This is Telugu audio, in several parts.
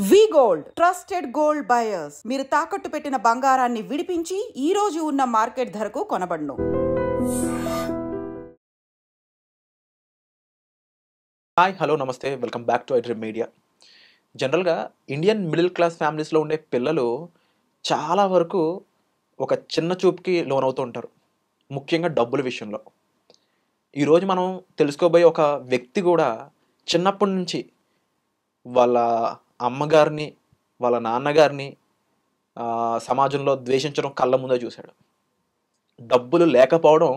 వి గోల్డ్ ట్రస్టెడ్ గోల్డ్ బయర్స్. మీరు తాకట్టు పెట్టిన బంగారాన్ని విడిపించి ఈ రోజు ఉన్న మార్కెట్ ధరకు కొనబడును. హాయ్, హలో, నమస్తే, welcome back to iDream media. జనరల్గా ఇండియన్ మిడిల్ క్లాస్ ఫ్యామిలీస్లో ఉండే పిల్లలు చాలా వరకు ఒక చిన్న చూపుకి లోనవుతూ ఉంటారు, ముఖ్యంగా డబ్బుల విషయంలో. ఈరోజు మనం తెలుసుకోబోయే ఒక వ్యక్తి కూడా చిన్నప్పటి నుంచి వాళ్ళ అమ్మగారిని, వాళ్ళ నాన్నగారిని సమాజంలో ద్వేషించడం కళ్ళ ముందే చూశాడు. డబ్బులు లేకపోవడం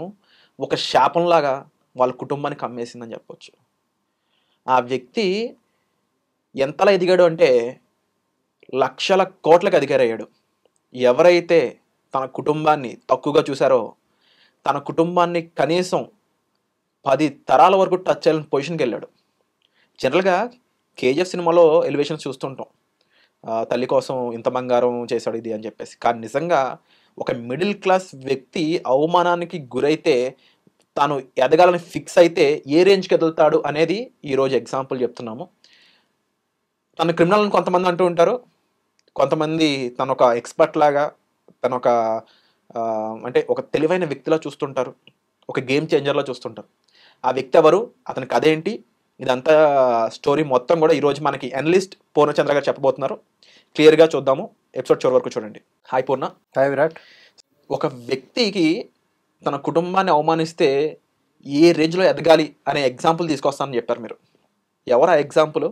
ఒక శాపంలాగా వాళ్ళ కుటుంబానికి అమ్మేసిందని చెప్పొచ్చు. ఆ వ్యక్తి ఎంతలా ఎదిగాడు అంటే లక్షల కోట్లకు అధికారి అయ్యాడు. ఎవరైతే తన కుటుంబాన్ని తక్కువగా చూశారో, తన కుటుంబాన్ని కనీసం 10 తరాల వరకు టచ్ చేయాలని పొజిషన్కి వెళ్ళాడు. జనరల్గా కేజీఎఫ్ సినిమాలో ఎలివేషన్స్ చూస్తుంటాం, తల్లి కోసం ఇంత బంగారం చేశాడు ఇది అని చెప్పేసి. కానీ నిజంగా ఒక మిడిల్ క్లాస్ వ్యక్తి అవమానానికి గురైతే తాను ఎదగాలని ఫిక్స్ అయితే ఏ రేంజ్కి ఎదుగుతాడు అనేది ఈరోజు ఎగ్జాంపుల్ చెప్తున్నాము. తన క్రిమినల్ అని కొంతమంది అంటూ ఉంటారు, కొంతమంది తను ఒక ఎక్స్పర్ట్ లాగా, తను ఒక అంటే ఒక తెలివైన వ్యక్తిలా చూస్తుంటారు, ఒక గేమ్ చేంజర్లా చూస్తుంటారు. ఆ వ్యక్తి ఎవరు, అతని కథ ఏంటి, ఇదంతా స్టోరీ మొత్తం కూడా ఈరోజు మనకి అనలిస్ట్ పూర్ణచంద్ర గారు చెప్పబోతున్నారు. క్లియర్గా చూద్దాము, ఎపిసోడ్ చివరి వరకు చూడండి. హాయ్ పూర్ణ. హాయ్ విరాట్. ఒక వ్యక్తికి తన కుటుంబాన్ని అవమానిస్తే ఏ రేంజ్లో ఎదగాలి అనే ఎగ్జాంపుల్ తీసుకొస్తానని చెప్పారు మీరు. ఎవరు ఆ ఎగ్జాంపుల్,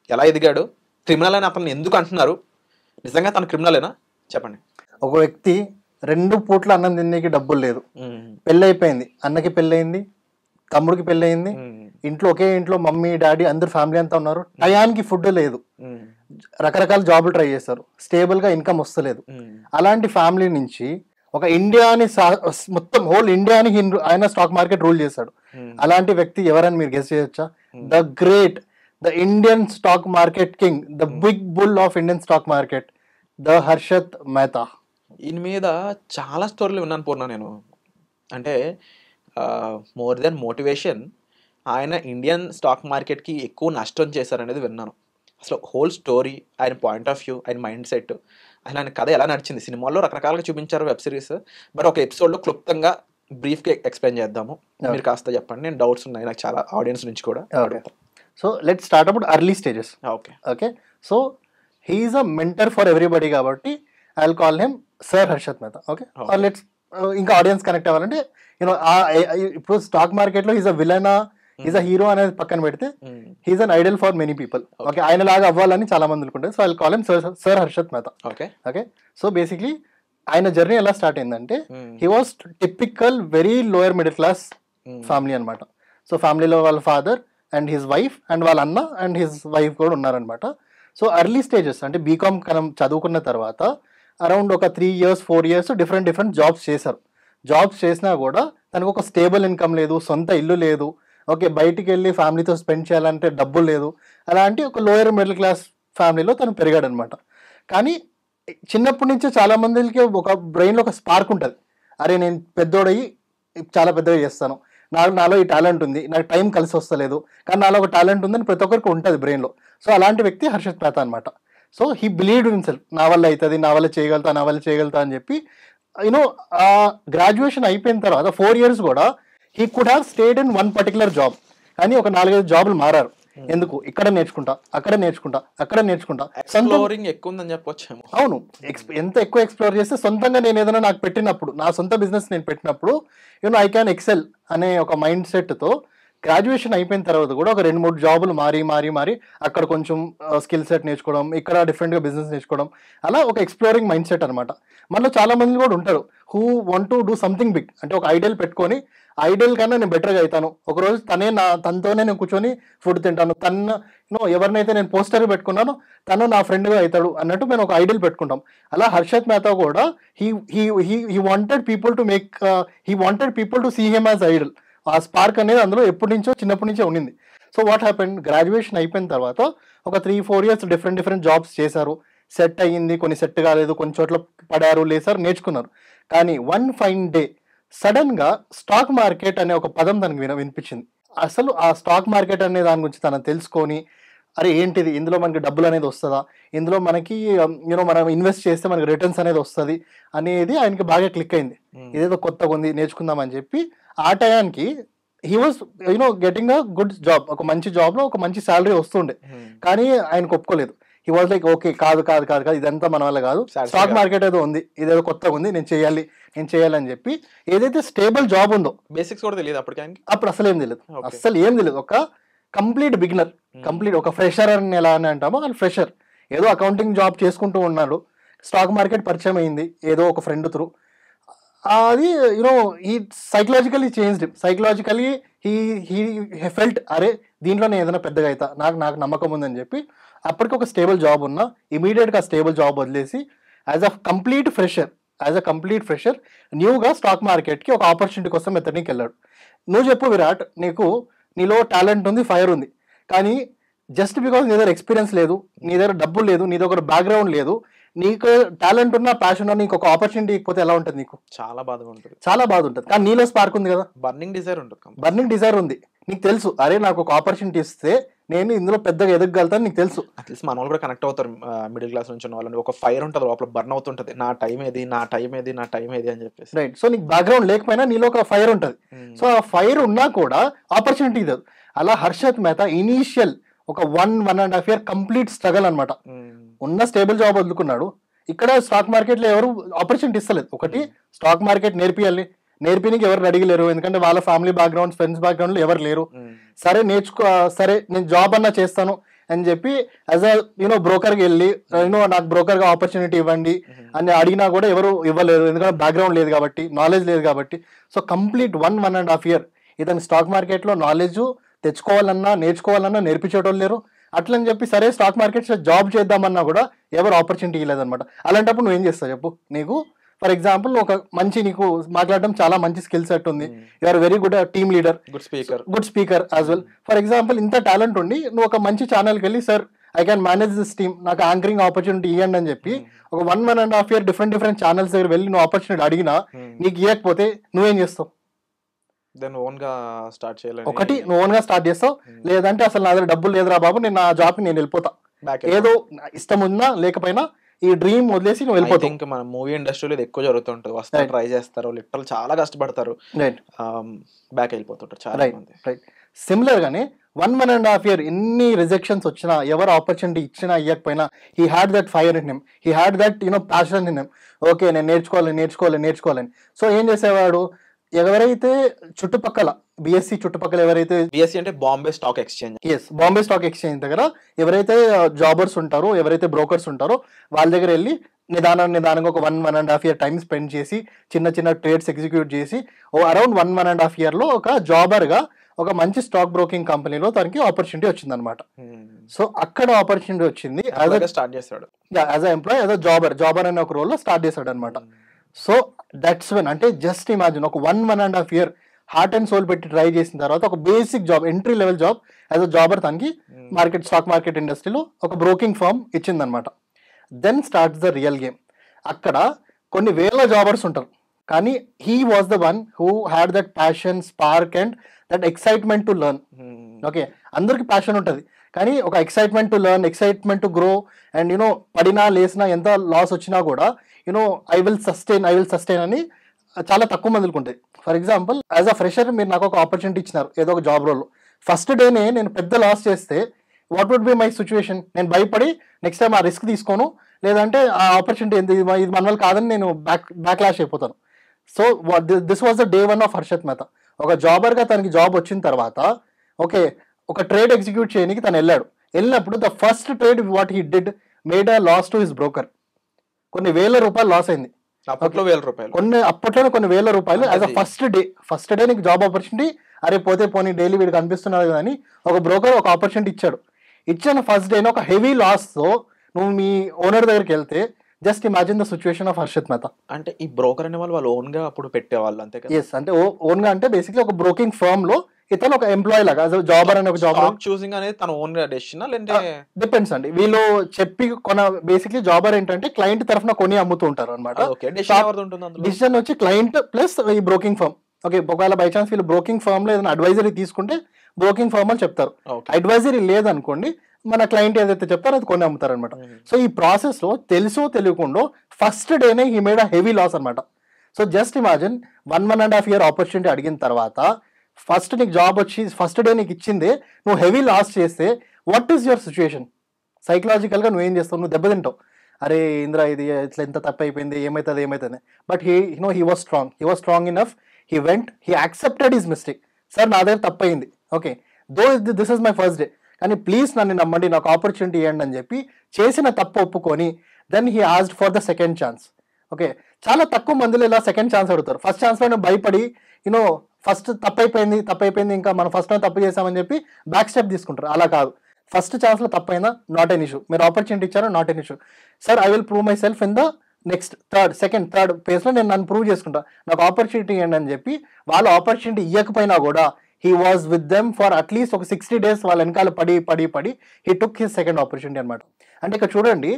ఎలా ఎదిగాడు, క్రిమినల్ అని అతను ఎందుకు అంటున్నారు, నిజంగా తన క్రిమినలేనా చెప్పండి. ఒక వ్యక్తి 2 పూట్ల అన్నం తినేకి డబ్బులు లేదు, పెళ్ళి అయిపోయింది, అన్నకి పెళ్ళి అయింది, తమ్ముడికి పెళ్ళి అయింది, ఇంట్లో ఒకే ఇంట్లో మమ్మీ డాడీ అందరు ఫ్యామిలీ అంతా ఉన్నారు, టయానికి ఫుడ్ లేదు, రకరకాల జాబులు ట్రై చేస్తారు, స్టేబుల్ గా ఇన్కమ్ వస్తలేదు. అలాంటి ఫ్యామిలీ నుంచి ఒక ఇండియాని మొత్తం హోల్ ఇండియాని ఆయన స్టాక్ మార్కెట్ రూల్ చేశాడు. అలాంటి వ్యక్తి ఎవరని మీరు గెస్ చేయొచ్చా? The great, the Indian stock market king, the big bull of Indian stock market, the Harshad Mehta. దీని మీద చాలా స్టోరీలు విన్నాను పూర్ణ నేను. అంటే మోర్ దెన్ మోటివేషన్, ఆయన ఇండియన్ స్టాక్ మార్కెట్కి ఎక్కువ నష్టం చేశారనేది విన్నాను. అసలు హోల్ స్టోరీ, ఆయన పాయింట్ ఆఫ్ వ్యూ, ఆయన మైండ్ సెట్, ఆయన కథ ఎలా నడిచింది, సినిమాల్లో రకరకాలుగా చూపించారు, వెబ్ సిరీస్, బట్ ఒక ఎపిసోడ్లో క్లుప్తంగా బ్రీఫ్గా ఎక్స్ప్లెయిన్ చేద్దాము. మీరు కాస్త చెప్పండి, నేను డౌట్స్ ఉన్నాయి నాకు చాలా, ఆడియన్స్ నుంచి కూడా. So let's start about early stages. Okay. So he's a mentor for everybody కాబట్టి I will call him sir Harshad Mehta. Okay. Let's ఇంకా ఆడియన్స్ కనెక్ట్ అవ్వాలంటే ఇప్పుడు స్టాక్ మార్కెట్ లో ఈజ్ అ విలనా, ఈజ్ అ హీరో అనేది పక్కన పెడితే he's an idol for many people. Okay. ఆయన లాగా అవ్వాలని చాలా మంది అనుకుంటారు. So I will call him sir Harshad Mehta. Okay. So basically ఆయన జర్నీ ఎలా స్టార్ట్ అయిందంటే, he was typical very lower middle class family అనమాట. సో ఫ్యామిలీలో వాళ్ళ father and his wife and వాళ్ళ అన్న అండ్ హిజ్ వైఫ్ కూడా ఉన్నారనమాట. సో ఎర్లీ స్టేజెస్ అంటే బీకామ్ మనం చదువుకున్న తర్వాత అరౌండ్ ఒక 3 years 4 years డిఫరెంట్ జాబ్స్ చేశారు. జాబ్స్ చేసినా కూడా తనకు ఒక స్టేబుల్ ఇన్కమ్ లేదు, సొంత ఇల్లు లేదు, ఓకే, బయటికి వెళ్ళి ఫ్యామిలీతో స్పెండ్ చేయాలంటే డబ్బు లేదు. అలాంటి ఒక లోయర్ మిడిల్ క్లాస్ ఫ్యామిలీలో తను పెరిగాడు అనమాట. కానీ చిన్నప్పటి నుంచే చాలా మందికి ఒక బ్రెయిన్లో ఒక స్పార్క్ ఉంటుంది, అరే నేను పెద్దోడయ్యి చాలా పెద్దగా చేస్తాను, నాలో ఈ టాలెంట్ ఉంది, నాకు టైం కలిసి వస్తలేదు, కానీ నాలో ఒక టాలెంట్ ఉందని ప్రతి ఒక్కరికి ఉంటుంది బ్రెయిన్లో. సో అలాంటి వ్యక్తి హర్షత్ మెహతా అనమాట. సో హీ బిలీవ్డ్ హిమ్సెల్ఫ్, నా వల్ల అవుతుంది, నా వల్ల చేయగలుగుతా అని చెప్పి గ్రాడ్యుయేషన్ అయిపోయిన తర్వాత 4 years కూడా he could have stayed in one particular job. కానీ ఒక 4-5 జాబులు మారారు. ఎందుకు? ఇక్కడ నేర్చుకుంటా, అక్కడ నేర్చుకుంటా. అవును, ఎంత ఎక్కువ ఎక్స్ప్లోర్ చేస్తే సొంతంగా నేను ఏదైనా నాకు పెట్టినప్పుడు, నా సొంత బిజినెస్ నేను పెట్టినప్పుడు ఐ క్యాన్ ఎక్సెల్ అనే ఒక మైండ్ సెట్తో గ్రాడ్యుయేషన్ అయిపోయిన తర్వాత కూడా ఒక 2-3 జాబులు మారి అక్కడ కొంచెం స్కిల్ సెట్ నేర్చుకోవడం, ఇక్కడ డిఫరెంట్గా బిజినెస్ నేర్చుకోవడం, అలా ఒక ఎక్స్ప్లోరింగ్ మైండ్ సెట్ అనమాట. మనలో చాలా మంది కూడా ఉంటారు who want to do something big, అంటే ఒక ఐడియల్ పెట్టుకొని ఐడియల్ కన్నా నేను బెటర్గా అవుతాను, ఒకరోజు తనతోనే నేను కూర్చొని ఫుడ్ తింటాను, ఎవరినైతే నేను పోస్టర్ పెట్టుకున్నానో తను నా ఫ్రెండ్గా అవుతాడు అన్నట్టు మేము ఒక ఐడియల్ పెట్టుకుంటాం. అలా హర్షత్ మెహతా కూడా he wanted people to see him as idol. ఆ స్పార్క్ అనేది అందులో చిన్నప్పటి నుంచో ఉండింది. సో వాట్ హ్యాపెండ్, గ్రాడ్యుయేషన్ అయిపోయిన తర్వాత ఒక 3-4 years డిఫరెంట్ జాబ్స్ చేశారు, సెట్ అయ్యింది, కొన్ని సెట్ కాలేదు, కొన్ని చోట్ల పడారు, లేసారు, నేర్చుకున్నారు. కానీ వన్ ఫైన్ డే సడన్ గా స్టాక్ మార్కెట్ అనే ఒక పదం తనకు వినిపించింది. అసలు ఆ స్టాక్ మార్కెట్ అనే దాని గురించి తను తెలుసుకొని అరే ఏంటిది, ఇందులో మనకి డబ్బులు అనేది వస్తుందా, ఇందులో మనకి మనం ఇన్వెస్ట్ చేస్తే మనకి రిటర్న్స్ అనేది వస్తుంది అనేది ఆయనకి బాగా క్లిక్ అయింది. ఇదేదో కొత్తగా ఉంది, నేర్చుకుందాం అని చెప్పి ఆ టయానికి he was getting a good job, ఒక మంచి జాబ్లో ఒక మంచి శాలరీ వస్తుండే. కానీ ఆయనకు ఒప్పుకోలేదు. హీ వాజ్ లైక్ ఓకే కాదు కాదు కాదు కాదు ఇదంతా మన వల్ల కాదు, స్టాక్ మార్కెట్ ఏదో ఉంది, ఇదేదో కొత్తగా ఉంది, నేను చేయాలి అని చెప్పి ఏదైతే స్టేబుల్ జాబ్ ఉందో, బేసిక్స్ కూడా తెలియదు అప్పుడు అసలు ఏం తెలియదు, ఒక కంప్లీట్ బిగినర్, కంప్లీట్ ఒక ఫ్రెషర్ అని ఎలా అని అంటామో అది ఫ్రెషర్. ఏదో అకౌంటింగ్ జాబ్ చేసుకుంటూ ఉన్నాడు, స్టాక్ మార్కెట్ పరిచయం అయింది ఏదో ఒక ఫ్రెండ్ త్రూ. అది ఈ psychologically changed, psychologically he felt అరే దీంట్లో నేను ఏదైనా పెద్దగా అవుతా, నాకు నమ్మకం ఉందని చెప్పి అప్పటికి ఒక స్టేబుల్ జాబ్ ఉన్నా ఇమీడియట్గా స్టేబుల్ జాబ్ వదిలేసి యాజ్ అ కంప్లీట్ ఫ్రెషర్ న్యూగా స్టాక్ మార్కెట్కి ఒక ఆపర్చునిటీ కోసం ఎత్తడానికి వెళ్ళాడు. నువ్వు చెప్పు విరాట్, నీలో టాలెంట్ ఉంది, ఫైర్ ఉంది, కానీ జస్ట్ బికాస్ నీ దగ్గర ఎక్స్పీరియన్స్ లేదు, నీ దగ్గర డబ్బులు లేదు, నీ దగ్గర బ్యాక్గ్రౌండ్ లేదు, నీకు టాలెంట్ ఉన్నా ప్యాషన్ ఉన్నా నీకు ఒక ఆపర్చునిటీ ఇకపోతే ఎలా ఉంటుంది? నీకు చాలా బాధగా ఉంటుంది, చాలా బాధ ఉంటుంది. కానీ నీలో స్పార్క్ ఉంది కదా, బర్నింగ్ డిజైర్ ఉంది, నీకు తెలుసు అరే నాకు ఒక ఆపర్చునిటీ ఇస్తే నేను ఇందులో పెద్దగా ఎదగలుగుతాను, నీకు తెలుసు. అట్లీస్ట్ మన వాళ్ళు కూడా కనెక్ట్ అవుతారు మిడిల్ క్లాస్ నుంచి ఉన్న వాళ్ళని. ఒక ఫైర్ ఉంటుంది లోపల, బర్న్ అవుతుంటది, నా టైం ఏది అని చెప్పేసి. రైట్. సో నీకు బ్యాక్గ్రౌండ్ లేకపోయినా నీలో ఒక ఫైర్ ఉంటుంది. సో ఆ ఫైర్ ఉన్నా కూడా ఆపర్చునిటీ లేదు. అలా హర్షత్ మెహతా ఇనీషియల్ ఒక 1.5 year కంప్లీట్ స్ట్రగల్ అనమాట. ఉన్న స్టేబుల్ జాబ్ వదులుకున్నాడు. ఇక్కడ స్టాక్ మార్కెట్లో ఎవరు ఆపర్చునిటీ ఇస్తలేదు. ఒకటి స్టాక్ మార్కెట్ నేర్పినికి ఎవరు అడిగలేరు, ఎందుకంటే వాళ్ళ ఫ్యామిలీ బ్యాక్గ్రౌండ్, ఫ్రెండ్స్ బ్యాక్గ్రౌండ్ లో ఎవరు లేరు. సరే సరే నేను జాబ్ అన్నా చేస్తాను అని చెప్పి యాజ్ అ బ్రోకర్కి వెళ్ళి నాకు బ్రోకర్గా ఆపర్చునిటీ ఇవ్వండి అని అడిగినా కూడా ఎవరు ఇవ్వలేరు, ఎందుకంటే బ్యాక్గ్రౌండ్ లేదు కాబట్టి, నాలెడ్జ్ లేదు కాబట్టి. సో కంప్లీట్ 1.5 year ఇతను స్టాక్ మార్కెట్లో నాలెడ్జ్ నేర్చుకోవాలన్నా నేర్పించేటోళ్ళు లేరు. అట్లని చెప్పి సరే స్టాక్ మార్కెట్ జాబ్ చేద్దామన్నా కూడా ఎవరు ఆపర్చునిటీ ఇవ్వలేదన్నమాట. అలాంటప్పుడు నువ్వేం చేస్తావు చెప్పు? నీకు ఫర్ ఎగ్జాంపుల్ నీకు మాట్లాడడం చాలా మంచి స్కిల్ సెట్ ఉంది, you are very good team leader, good speaker as well. For example ఇంత టాలెంట్ ఉండి నువ్వు ఒక మంచి ఛానల్కి వెళ్ళి sir I can manage this team, నాకు యాంకరింగ్ ఆపర్చునిటీ ఇవ్వండి అని చెప్పి ఒక 1.5 year డిఫరెంట్ ఛానల్స్ దగ్గర వెళ్ళి నువ్వు ఆపర్చునిటీ అడిగినా నీకు ఇవ్వకపోతే నువ్వేం చేస్తావు? ఒకటి నువ్వు ఓన్ గా స్టార్ట్ చేస్తావు, లేదంటే అసలు నా దగ్గర డబ్బులు లేదురా బాబు, నేను నా జాబ్ నేను వెళ్ళిపోతా, ఏదో ఇష్టం ఉన్నా లేకపోయినా ఈ డ్రీమ్ వదిలేసి నువ్వు వెళ్ళిపోతావు. ఇంకా మన మూవీ ఇండస్ట్రీలో ఇది ఎక్కువ జరుగుతుంటుంది. వస్తారు, ట్రై చేస్తారు, లిటరల్ చాలా కష్టపడతారు, బ్యాక్ వెళ్ళిపోతుంటారు చాలా మంది. రైట్. సిమిలర్ గానే 1.5 year ఎన్ని రిజెక్షన్స్ వచ్చినా, ఎవరు ఆపర్చునిటీ ఇచ్చినా ఇవ్వకపోయినా, he had that fire in him, he had that passion in him. Okay నేను నేర్చుకోవాలని. సో ఏం చేసేవాడు, ఎవరైతే చుట్టుపక్కల బిఎస్సి చుట్టుపక్కల ఎవరైతే, బిఎస్సి అంటే Bombay stock exchange, Bombay stock exchange దగ్గర ఎవరైతే జాబర్స్ ఉంటారో, ఎవరైతే బ్రోకర్స్ ఉంటారో వాళ్ళ దగ్గర వెళ్ళి నిదానంగా ఒక 1.5 year టైం స్పెండ్ చేసి చిన్న ట్రేడ్స్ ఎగ్జిక్యూట్ చేసి అరౌండ్ 1.5 year లో ఒక జాబర్ గా ఒక మంచి స్టాక్ బ్రోకింగ్ కంపెనీలో తనకి ఆపర్చునిటీ వచ్చింది అనమాట. సో అక్కడ ఆపర్చునిటీ వచ్చింది స్టార్ట్ చేశాడు as a employee, as a jobber అనే ఒక రోల్ లో స్టార్ట్ చేశాడు అనమాట. సో దట్స్ వెన్, అంటే జస్ట్ ఇమాజిన్ ఒక 1.5 year హార్ట్ అండ్ సోల్ పెట్టి ట్రై చేసిన తర్వాత ఒక basic job, entry level job as a jobber తనకి స్టాక్ మార్కెట్ ఇండస్ట్రీలో ఒక బ్రోకింగ్ ఫర్మ్ ఇచ్చిందనమాట. Then starts the real game. అక్కడ కొన్ని వేల జాబర్స్ ఉంటారు, కానీ he was the one who had that passion, spark and that excitement to learn. Okay, అందరికి ప్యాషన్ ఉంటుంది, కానీ ఒక excitement to learn, excitement to grow and పడినా లేసినా ఎంత లాస్ వచ్చినా కూడా ఐ విల్ సస్టైన్ అని చాలా తక్కువ మందికి ఉంటాయి. For example as a fresher మీరు నాకు ఒక ఆపర్చునిటీ ఇచ్చినారు ఏదో ఒక జాబ్ రోల్లో, ఫస్ట్ డేనే నేను పెద్ద లాస్ చేస్తే what would be my situation? నేను భయపడి నెక్స్ట్ టైం ఆ రిస్క్ తీసుకోను, లేదంటే ఆ ఆపర్చునిటీ ఇది మన వల్ల కాదని నేను బ్యాక్లాష్ అయిపోతాను. So this was the day 1 of Harshad Mehta. ఒక జాబర్గా తనకి జాబ్ వచ్చిన తర్వాత ఓకే ఒక ట్రేడ్ ఎగ్జిక్యూట్ చేయడానికి తను వెళ్ళినప్పుడు the first trade what he did made a loss to his broker. కొన్ని వేల రూపాయలు లాస్ అయింది. అప్పట్లోనే కొన్ని వేల రూపాయలు యాజ్ అ ఫస్ట్ డే నీకు జాబ్ ఆపర్చునిటీ, అరే పోతే పోనీ డైలీ వీడికి కనిపిస్తున్నారు కదా అని ఒక బ్రోకర్ ఒక ఆపర్చునిటీ ఇచ్చిన ఫస్ట్ డేనే ఒక హెవీ లాస్ తో నువ్వు మీ ఓనర్ దగ్గరికి వెళ్తే just imagine the situation of Harshad Mehta. అంటే ఈ బ్రోకర్ అనే వాళ్ళు ఓన్ గా అప్పుడు పెట్టేవాళ్ళు అంతే కదా? ఎస్, అంటే ఓన్ గా అంటే బేసిక్లీ ఒక బ్రోకింగ్ ఫర్మ్ లో ఇతను ఒక ఎంప్లాయీ లాగా జాబర్ అనే ఒక జాబ్ చూసింగ్ అనేది తన ఓన్ గా డెసిషన్ లేదంటే డిపెండ్స్ అండి. వీళ్ళు చెప్పి బేసిక్లీ జాబర్ ఏంటంటే క్లయింట్ తరఫున కొని అమ్ముతూ ఉంటారు అనమాట. డిసిజన్ వచ్చి క్లయింట్ ప్లస్ ఈ బ్రోకింగ్ ఫర్మ్. ఓకే, ఒకవేళ బై ఛాన్స్ వీళ్ళు బ్రోకింగ్ ఫర్మ్ లో ఏదైనా అడ్వైజరీ తీసుకుంటే బ్రోకింగ్ ఫర్మ్ అని చెప్తారు. అడ్వైజరీ లేదనుకోండి మన క్లయింట్ ఏదైతే చెప్తారో అది కొని అమ్ముతారు అనమాట. సో ఈ ప్రాసెస్లో తెలుసో తెలియకుండా ఫస్ట్ డేనే he made a heavy loss అనమాట. So just imagine 1.5 year opportunity అడిగిన తర్వాత ఫస్ట్ నీకు జాబ్ వచ్చి ఫస్ట్ డే నీకు ఇచ్చిందే నువ్వు హెవీ లాస్ చేస్తే వాట్ ఈస్ యువర్ సిచ్యువేషన్? సైకలాజికల్గా నువ్వేం చేస్తావు? నువ్వు దెబ్బతింటావు. అరే ఇంద్ర ఇది ఇట్లా ఎంత తప్పు అయిపోయింది, ఏమవుతుంది. But he was strong enough. He went, he accepted his mistake. Sir నా దగ్గర తప్పు అయింది, okay, though this is my first day, కానీ ప్లీజ్ నన్ను నమ్మండి, నాకు ఆపర్చునిటీ ఇవ్వండి అని చెప్పి చేసిన తప్పు ఒప్పుకొని then he asked for the second chance. Okay, చాలా తక్కువ మందిలో ఇలా సెకండ్ ఛాన్స్ అడుగుతారు. ఫస్ట్ ఛాన్స్లో భయపడి ఫస్ట్ తప్పైపోయింది ఇంకా మనం ఫస్ట్ తప్పు చేసామని చెప్పి బ్యాక్ స్టెప్ తీసుకుంటారు. అలా కాదు, ఫస్ట్ ఛాన్స్లో తప్పైనా నాట్ ఎన్ ఇష్యూ, మీరు ఆపర్చునిటీ ఇచ్చారో not an issue. Sir I will prove my self in the next third ఫేజ్లో నేను నన్ను ప్రూవ్ చేసుకుంటా, నాకు ఆపర్చునిటీ ఇవ్వండి అని చెప్పి వాళ్ళు ఆపర్చునిటీ ఇవ్వకపోయినా కూడా he was with them for at least ఒక 60 days వాళ్ళ వెనకాల పడి he took his second opportunity అనమాట. అంటే ఇక్కడ చూడండి,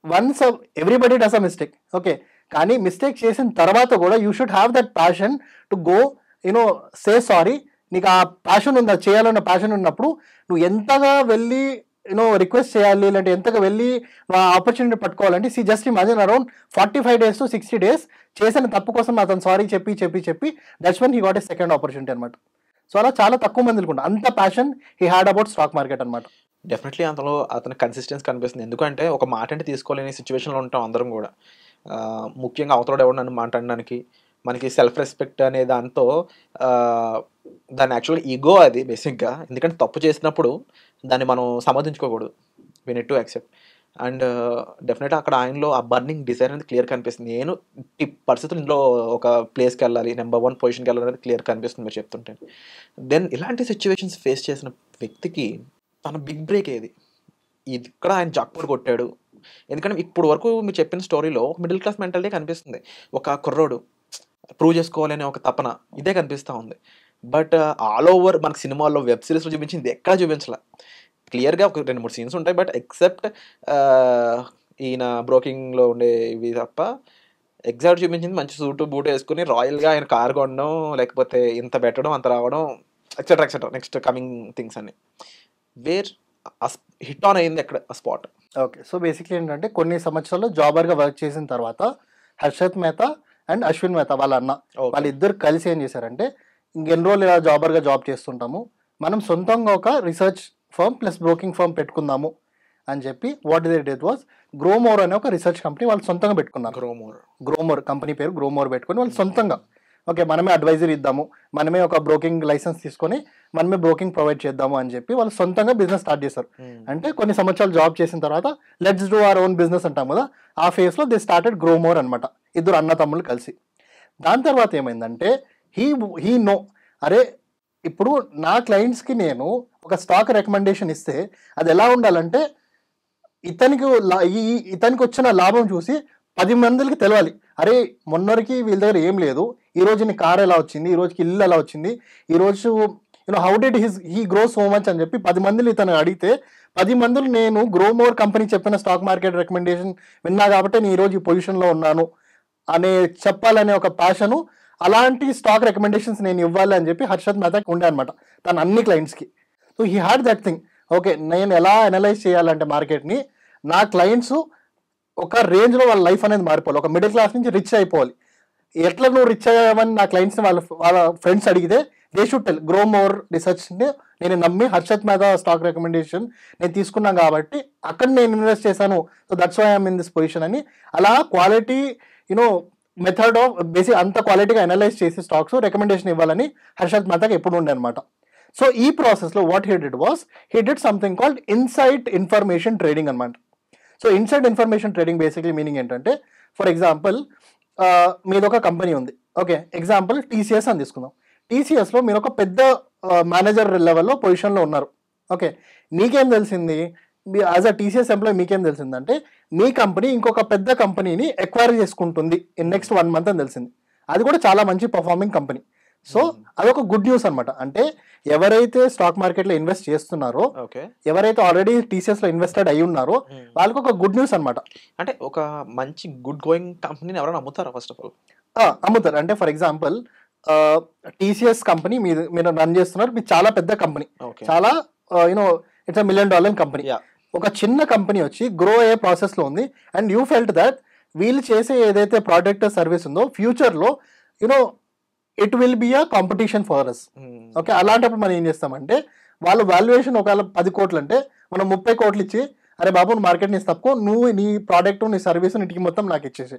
once everybody does a mistake, okay, కానీ మిస్టేక్ చేసిన తర్వాత కూడా you should have that passion to go say sorry. నీకు ఆ ప్యాషన్ ఉంది, చేయాలన్న ప్యాషన్ ఉన్నప్పుడు నువ్వు ఎంతగా వెళ్ళి రిక్వెస్ట్ చేయాలి, లేదంటే ఎంతగా వెళ్ళి నువ్వు ఆ ఆపర్చునిటీ పట్టుకోవాలంటే just imagine around 45 days to 60 days చేసిన తప్పు కోసం అతను సారీ చెప్పి that's when he got a second opportunity అనమాట. సో అలా చాలా తక్కువ మంది అనుకుంటా అంత passion he had about stock market అనమాట. డెఫినెట్లీ అందులో అతని కన్సిస్టెన్సీ కనిపిస్తుంది. ఎందుకంటే ఒక మాట అంటే తీసుకోలేని సిచ్యువేషన్లో ఉంటాం అందరం కూడా. ముఖ్యంగా అవతల ఎవరు నన్ను మాట్లాడడానికి మనకి సెల్ఫ్ రెస్పెక్ట్ అనే దాంతో దాని యాక్చువల్గా ఈగో అది బేసిక్గా. ఎందుకంటే తప్పు చేసినప్పుడు దాన్ని మనం సమర్థించుకోకూడదు, we need to accept. And డెఫినెట్గా అక్కడ ఆయనలో ఆ బర్నింగ్ డిజైర్ అనేది క్లియర్ కనిపిస్తుంది. నేను ఈ పరిస్థితుల్లో ఒక ప్లేస్కి వెళ్ళాలి, నెంబర్ 1 పొజిషన్కి వెళ్ళాలి అనేది క్లియర్ కనిపిస్తుంది మీరు చెప్తుంటే. దెన్ ఇలాంటి సిచ్యువేషన్స్ ఫేస్ చేసిన వ్యక్తికి తన బిగ్ బ్రేక్ ఏది? ఇది ఇక్కడ ఆయన జాక్పాట్ కొట్టాడు. ఎందుకంటే ఇప్పుడు వరకు మీరు చెప్పిన స్టోరీలో ఒక మిడిల్ క్లాస్ మెంటాలిటీ కనిపిస్తుంది. ఒక కుర్రోడు ప్రూవ్ చేసుకోవాలనే ఒక తపన ఇదే కనిపిస్తూ ఉంది. బట్ ఆల్ ఓవర్ మనకు సినిమాల్లో వెబ్ సిరీస్లో చూపించింది ఎక్కడ చూపించాల. క్లియర్గా ఒక 2-3 సీన్స్ ఉంటాయి, బట్ ఎక్సెప్ట్ ఈయన బ్రోకింగ్లో ఉండే ఇవి తప్ప ఎగ్జాక్ట్ చూపించింది మంచి సూటు బూట్ వేసుకుని రాయల్గా ఆయన కార్ కొనడం, లేకపోతే ఇంత పెట్టడం, అంత రావడం, ఎక్సెట్రా నెక్స్ట్ కమింగ్ థింగ్స్ అన్ని. వేర్ హిట్ ఆన్ అయింది ఎక్కడ ఆ స్పాట్? ఓకే, సో బేసిక్లీ ఏంటంటే కొన్ని సంవత్సరాలు జాబర్గా వర్క్ చేసిన తర్వాత హర్షత్ మెహతా అండ్ అశ్విన్ మెహతా వాళ్ళ అన్న వాళ్ళిద్దరు కలిసి ఏం చేశారంటే, ఇంకెన్ని రోజులు ఇలా జాబర్గా జాబ్ చేస్తుంటాము, మనం సొంతంగా ఒక research firm plus broking firm పెట్టుకుందాము అని చెప్పి what they did was Growmore అనే ఒక రీసెర్చ్ కంపెనీ వాళ్ళు సొంతంగా పెట్టుకున్నారు. గ్రోమోర్ కంపెనీ పేరు గ్రోమోర్ పెట్టుకొని వాళ్ళు సొంతంగా ఓకే మనమే అడ్వైజరీ ఇద్దాము, మనమే ఒక బ్రోకింగ్ లైసెన్స్ తీసుకొని మనమే బ్రోకింగ్ ప్రొవైడ్ చేద్దాము అని చెప్పి వాళ్ళు సొంతంగా బిజినెస్ స్టార్ట్ చేశారు. అంటే కొన్ని సంవత్సరాలు జాబ్ చేసిన తర్వాత let's do our own business అంటాం కదా, ఆ ఫేస్లో దే స్టార్టెడ్ గ్రోమోర్ అనమాట, ఇద్దరు అన్న తమ్ముళ్ళు కలిసి. దాని తర్వాత ఏమైందంటే హీ నో, అరే ఇప్పుడు నా క్లయింట్స్కి నేను ఒక స్టాక్ రికమెండేషన్ ఇస్తే అది ఎలా ఉండాలంటే ఇతనికి వచ్చిన లాభం చూసి 10 మందికి తెలవాలి. అరే మొన్నరికి వీళ్ళ దగ్గర ఏం లేదు, ఈరోజు నీ కార్ ఎలా వచ్చింది, ఈ రోజుకి ఇల్లు ఎలా వచ్చింది, ఈరోజు how did he grow so much అని చెప్పి 10 మందిని ఇతను అడిగితే 10 మందిని నేను గ్రోమోర్ కంపెనీ చెప్పిన స్టాక్ మార్కెట్ రికమెండేషన్ విన్నా కాబట్టి నేను ఈరోజు ఈ పొజిషన్లో ఉన్నాను అనే చెప్పాలనే ఒక ప్యాషను, అలాంటి స్టాక్ రికమెండేషన్స్ నేను ఇవ్వాలి అని చెప్పి హర్షత్ మెహతాకి ఉండే అనమాట తన అన్ని క్లయింట్స్కి. So he had that thing, okay నేను ఎలా అనలైజ్ చేయాలంటే మార్కెట్ని, నా క్లయింట్స్ ఒక రేంజ్లో వాళ్ళ లైఫ్ అనేది మారిపోవాలి, ఒక మిడిల్ క్లాస్ నుంచి రిచ్ అయిపోవాలి. ఎట్లా నువ్వు రిచ్ అయ్యావని నా క్లయింట్స్ని వాళ్ళ ఫ్రెండ్స్ అడిగితే దే షుడ్ టెల్ గ్రోమోర్ రీసెర్చ్ని నేను నమ్మి హర్షత్ మెహతా స్టాక్ రికమెండేషన్ నేను తీసుకున్నాను కాబట్టి అక్కడ నేను ఇన్వెస్ట్ చేశాను, so that's why I'm in this position అని. అలా క్వాలిటీ మెథడ్ ఆఫ్ బేసిక్ అంత క్వాలిటీగా అనలైజ్ చేసి స్టాక్స్ రికమెండేషన్ ఇవ్వాలని హర్షత్ మెహతాకి ఎప్పుడు ఉండే అనమాట. సో ఈ ప్రాసెస్లో what he did was he did something called inside information trading అనమాట. So inside information trading basically meaning ఏంటంటే, ఫర్ ఎగ్జాంపుల్ మీది ఒక కంపెనీ ఉంది, ఓకే ఎగ్జాంపుల్ టీసీఎస్ అని తీసుకుందాం. టీసీఎస్లో మీరు ఒక పెద్ద మేనేజర్ లెవెల్లో పొజిషన్లో ఉన్నారు, ఓకే మీకేం తెలిసింది యాజ్ అ టీసీఎస్ ఎంప్లాయీ మీకేం తెలిసిందంటే మీ కంపెనీ ఇంకొక పెద్ద కంపెనీని ఎక్వైర్ చేసుకుంటుంది ఇన్ నెక్స్ట్ 1 month అని తెలిసింది. అది కూడా చాలా మంచి పర్ఫార్మింగ్ కంపెనీ. సో అదొక గుడ్ న్యూస్ అనమాట. అంటే ఎవరైతే స్టాక్ మార్కెట్లో ఇన్వెస్ట్ చేస్తున్నారో, ఎవరైతే ఆల్రెడీ టీసీఎస్ లో ఇన్వెస్టెడ్ అయి ఉన్నారో వాళ్ళకి ఒక గుడ్ న్యూస్ అనమాట. అంటే ఒక మంచి గుడ్ గోయింగ్ కంపెనీని ఎవరైనా అమ్ముతారా? ఫస్ట్ ఆఫ్ ఆల్ అమ్ముతారు. అంటే ఫర్ ఎగ్జాంపుల్ టీసీఎస్ కంపెనీ మీరు రన్ చేస్తున్నారు, మీరు చాలా పెద్ద కంపెనీ, చాలా ఇట్స్ $1 million కంపెనీ. Yeah. ఒక చిన్న కంపెనీ వచ్చి గ్రో అయ్యే ప్రాసెస్ లో ఉంది, అండ్ యూ ఫెల్ట్ దట్ వీళ్ళు చేసే ఏదైతే ప్రోడక్ట్ సర్వీస్ ఉందో ఫ్యూచర్ లో you know it will be a competition for us. Okay, అలాంటప్పుడు మనం ఏం చేస్తామంటే వాళ్ళు వాల్యుయేషన్ ఒకవేళ 10 కోట్లు అంటే మనం 30 కోట్లు ఇచ్చి, అరే బాబు నువ్వు మార్కెట్ ని తప్పుకో, నువ్వు నీ ప్రోడక్ట్ నీ సర్వీస్ ఇంటికి మొత్తం నాకు ఇచ్చేసి.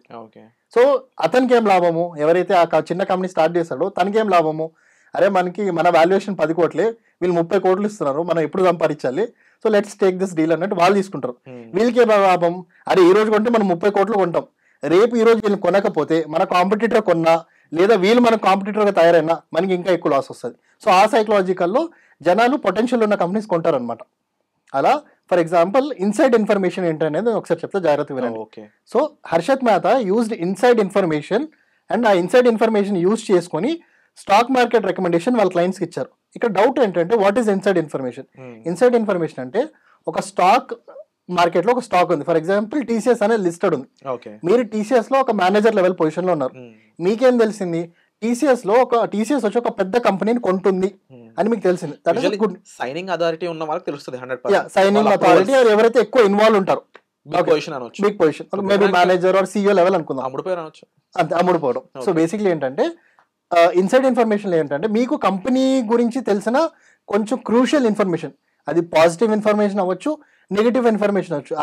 సో అతనికి ఏం లాభము, ఎవరైతే ఆ చిన్న కంపెనీ స్టార్ట్ చేస్తాడో తనకి ఏం లాభము, అరే మనకి మన వాల్యుయేషన్ 10 కోట్లే, వీళ్ళు 30 కోట్లు ఇస్తున్నారు, మనం ఎప్పుడు సంపాదించాలి, so let's take this deal అన్నట్టు వాళ్ళు తీసుకుంటారు. వీళ్ళకి ఏం లాభం, అరే ఈ రోజు కొంటే మనం 30 కోట్లు కొంటాం, రేపు ఈ రోజు వీళ్ళు కొనకపోతే మన కాంపిటీటర్ కొన్నా లేదా వీళ్ళు మన కాంపిటీటర్ గా తయారైనా మనకి ఇంకా ఎక్కువ లాస్ వస్తుంది. సో ఆ సైకలాజికల్లో జనాలు పొటెన్షియల్ ఉన్న కంపెనీస్ కొంటారు అనమాట. అలా ఫర్ ఎగ్జాంపుల్ ఇన్సైడ్ ఇన్ఫర్మేషన్ ఏంటనేది ఒకసారి చెప్తే జాగ్రత్త వినండి. So Harshad Mehta used inside information, and ఆ ఇన్సైడ్ ఇన్ఫర్మేషన్ యూజ్ చేసుకొని స్టాక్ మార్కెట్ రికమెండేషన్ వాళ్ళ క్లయింట్స్కి ఇచ్చారు. ఇక్కడ డౌట్ ఏంటంటే what is inside information? Inside information అంటే ఒక స్టాక్ మార్కెట్ లో ఒక స్టాక్ ఉంది, ఫర్ ఎగ్జాంపుల్ టీసీఎస్ అనేది లిస్టెడ్ ఉంది, మీరు టీసీఎస్ లో ఒక మేనేజర్ లెవెల్ పొజిషన్ లో ఉన్నారు, మీకేం తెలిసింది టీసీఎస్ వచ్చి ఒక పెద్ద కంపెనీని కొంటుంది అని మీకు తెలిసింది. సైనింగ్ అథారిటీ ఉన్న వాళ్ళకి తెలుస్తుంది. సైనింగ్ అథారిటీ ఎవరైతే ఎక్కువ ఇన్వాల్వ్ ఉంటారు, big position, maybe manager or CEO level అనుకుందాం, అంతే అమ్ముడుపోవడం. సో బేసిక్లీ ఏంటంటే ఇన్సైడ్ ఇన్ఫర్మేషన్ ఏంటంటే మీకు కంపెనీ గురించి తెలిసిన కొంచెం క్రూషియల్ ఇన్ఫర్మేషన్, అది పాజిటివ్ ఇన్ఫర్మేషన్ అవ్వచ్చు, నెగిటివ్ ఇన్ఫర్మేషన్ అవ్వచ్చు,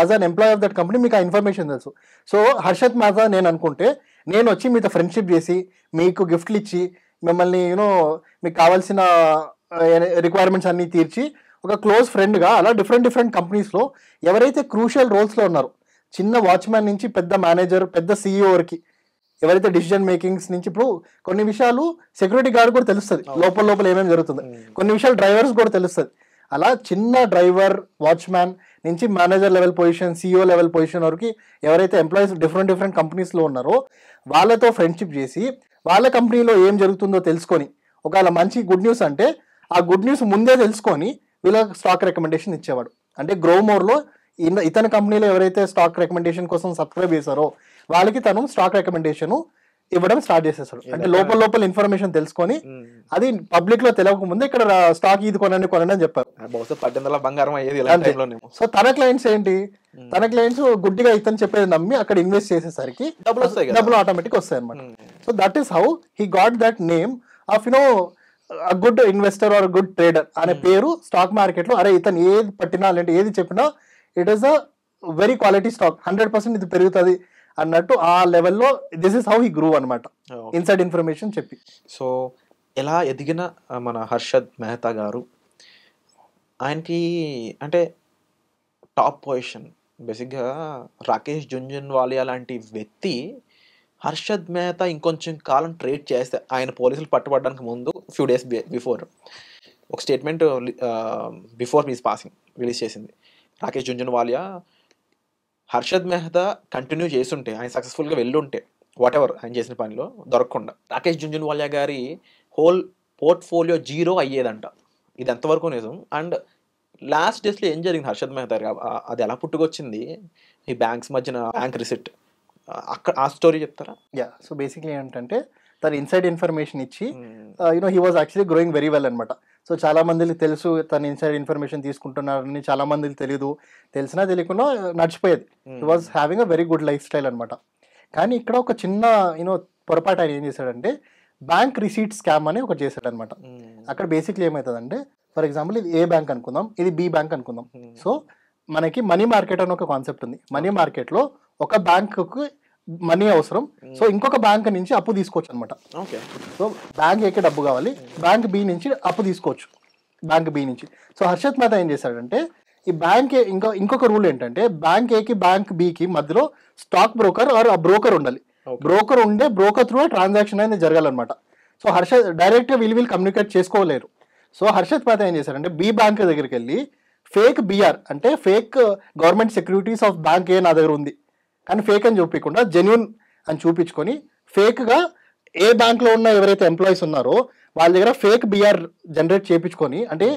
as an employee of that company మీకు ఆ ఇన్ఫర్మేషన్ తెలుసు. సో హర్షత్ మెహతా నేను అనుకుంటే నేను వచ్చి మీతో ఫ్రెండ్షిప్ చేసి మీకు గిఫ్ట్లు ఇచ్చి మిమ్మల్ని మీకు కావాల్సిన రిక్వైర్మెంట్స్ అన్ని తీర్చి ఒక క్లోజ్ ఫ్రెండ్గా అలా డిఫరెంట్ కంపెనీస్లో ఎవరైతే క్రూషియల్ రోల్స్లో ఉన్నారో, చిన్న వాచ్మ్యాన్ నుంచి పెద్ద మేనేజర్, పెద్ద సిఇఓ వరకు ఎవరైతే డిసిజన్ మేకింగ్స్ నుంచి, ఇప్పుడు కొన్ని విషయాలు సెక్యూరిటీ గార్డ్ కూడా తెలుస్తుంది లోపల ఏమేమి జరుగుతుంది, కొన్ని విషయాలు డ్రైవర్స్ కూడా తెలుస్తుంది. అలా చిన్న డ్రైవర్, వాచ్మ్యాన్ నుంచి manager level position, CEO level position వరకు ఎవరైతే ఎంప్లాయీస్ డిఫరెంట్ కంపెనీస్లో ఉన్నారో వాళ్ళతో ఫ్రెండ్షిప్ చేసి వాళ్ళ కంపెనీలో ఏం జరుగుతుందో తెలుసుకొని, ఒకవేళ మంచి గుడ్ న్యూస్ అంటే ఆ గుడ్ న్యూస్ ముందే తెలుసుకొని వీళ్ళకి స్టాక్ రికమెండేషన్ ఇచ్చేవాడు. అంటే గ్రోమోర్లో ఇతని కంపెనీలో ఎవరైతే స్టాక్ రికమెండేషన్ కోసం సబ్స్క్రైబ్ చేశారో వాళ్ళకి తను స్టాక్ రికమెండేషన్ ఇవ్వడం స్టార్ట్ చేసేస్తాడు. అంటే లోపల ఇన్ఫర్మేషన్ తెలుసుకొని అది పబ్లిక్ లో తెలియక ముందే ఇక్కడ స్టాక్ ఇది కొనండి అని చెప్పారు. సో తన క్లయింట్స్ ఏంటి, తన క్లయింట్స్ గుడ్డిగా ఇతను చెప్పేది నమ్మి అక్కడ ఇన్వెస్ట్ చేసేసరికి డబ్బులు ఆటోమేటిక్ వస్తాయి అనమాట. So that is how he got that name of good investor or good trader అనే పేరు స్టాక్ మార్కెట్ లో. అరే ఇతను ఏది పట్టినా అంటే ఏది చెప్పినా it is a very quality stock, 100% ఇది పెరుగుతుంది అన్నట్టు ఆ లెవెల్లో దిస్ ఇస్ హౌ హీ గ్రూ అనమాట, ఇన్సైడ్ ఇన్ఫర్మేషన్ చెప్పి. సో ఎలా ఎదిగిన మన హర్షత్ మెహతా గారు, ఆయనకి అంటే టాప్ పొజిషన్ బేసిక్గా రాకేష్ జుంజున్వాలియా లాంటి వ్యక్తి హర్షత్ మెహతా ఇంకొంచెం కాలం ట్రేడ్ చేస్తే, ఆయన పోలీసులు పట్టుబడడానికి ముందు ఫ్యూ డేస్ బిఫోర్ ఒక statement before he's passing release చేసింది. రాకేష్ జుంజున్వాలియా హర్షత్ మెహతా కంటిన్యూ చేస్తుంటే, ఆయన సక్సెస్ఫుల్గా వెళ్ళుంటే వాట్ ఎవర్ ఆయన చేసిన పనిలో దొరకకుండా రాకేష్ జుంజున్వాలియా గారి హోల్ పోర్ట్ఫోలియో 0 అయ్యేదంట. ఇది ఎంతవరకు నిజం? అండ్ లాస్ట్ డేస్లో ఏం జరిగింది హర్షత్ మెహతా, అది ఎలా పుట్టుకొచ్చింది, ఈ బ్యాంక్స్ మధ్యన బ్యాంక్ రిసిట్, అక్కడ ఆ స్టోరీ చెప్తారా? సో బేసిక్లీ ఏంటంటే తను ఇన్సైడ్ ఇన్ఫర్మేషన్ ఇచ్చి he was actually growing very well అనమాట. సో చాలా మందికి తెలుసు తను ఇన్సైడ్ ఇన్ఫర్మేషన్ తీసుకుంటున్నారని, చాలా మందికి తెలియదు, తెలిసినా తెలియకుండా నడిచిపోయేది. He was having a very good lifestyle అనమాట. కానీ ఇక్కడ ఒక చిన్న పొరపాటు ఆయన ఏం చేశాడంటే బ్యాంక్ రిసీట్ స్కామ్ అని ఒకటి చేశాడు అనమాట. అక్కడ బేసిక్లీ ఏమవుతుందంటే, ఫర్ ఎగ్జాంపుల్ ఇది ఏ బ్యాంక్ అనుకుందాం, ఇది బి బ్యాంక్ అనుకుందాం. సో మనకి మనీ మార్కెట్ అని ఒక కాన్సెప్ట్ ఉంది. మనీ మార్కెట్లో ఒక బ్యాంకుకి మనీ అవసరం, సో ఇంకొక బ్యాంక్ నుంచి అప్పు తీసుకోవచ్చు అనమాట. సో బ్యాంక్ ఏకి డబ్బు కావాలి, బ్యాంక్ బి నుంచి అప్పు తీసుకోవచ్చు, బ్యాంక్ బి నుంచి. సో హర్షత్ మెహతా ఏం చేశాడంటే ఈ బ్యాంక్ ఇంకొక రూల్ ఏంటంటే బ్యాంక్ ఏకి బ్యాంక్ బికి మధ్యలో స్టాక్ బ్రోకర్ ఆర్ ఆ బ్రోకర్ ఉండాలి. బ్రోకర్ ఉండే బ్రోకర్ త్రూ ట్రాన్సాక్షన్ అనేది జరగాలన్నమాట. సో డైరెక్ట్గా వీళ్ళు కమ్యూనికేట్ చేసుకోలేరు. సో హర్షత్ మెహతా ఏం చేశారంటే బి బ్యాంక్ దగ్గరికి వెళ్ళి ఫేక్ బిఆర్ అంటే fake government securities of bank A నా దగ్గర ఉంది కానీ ఫేక్ అని చూపించకుండా జెన్యున్ అని చూపించుకొని ఫేక్గా ఏ బ్యాంక్లో ఉన్న ఎవరైతే ఎంప్లాయీస్ ఉన్నారో వాళ్ళ దగ్గర ఫేక్ బిఆర్ జనరేట్ చేయించుకొని, అంటే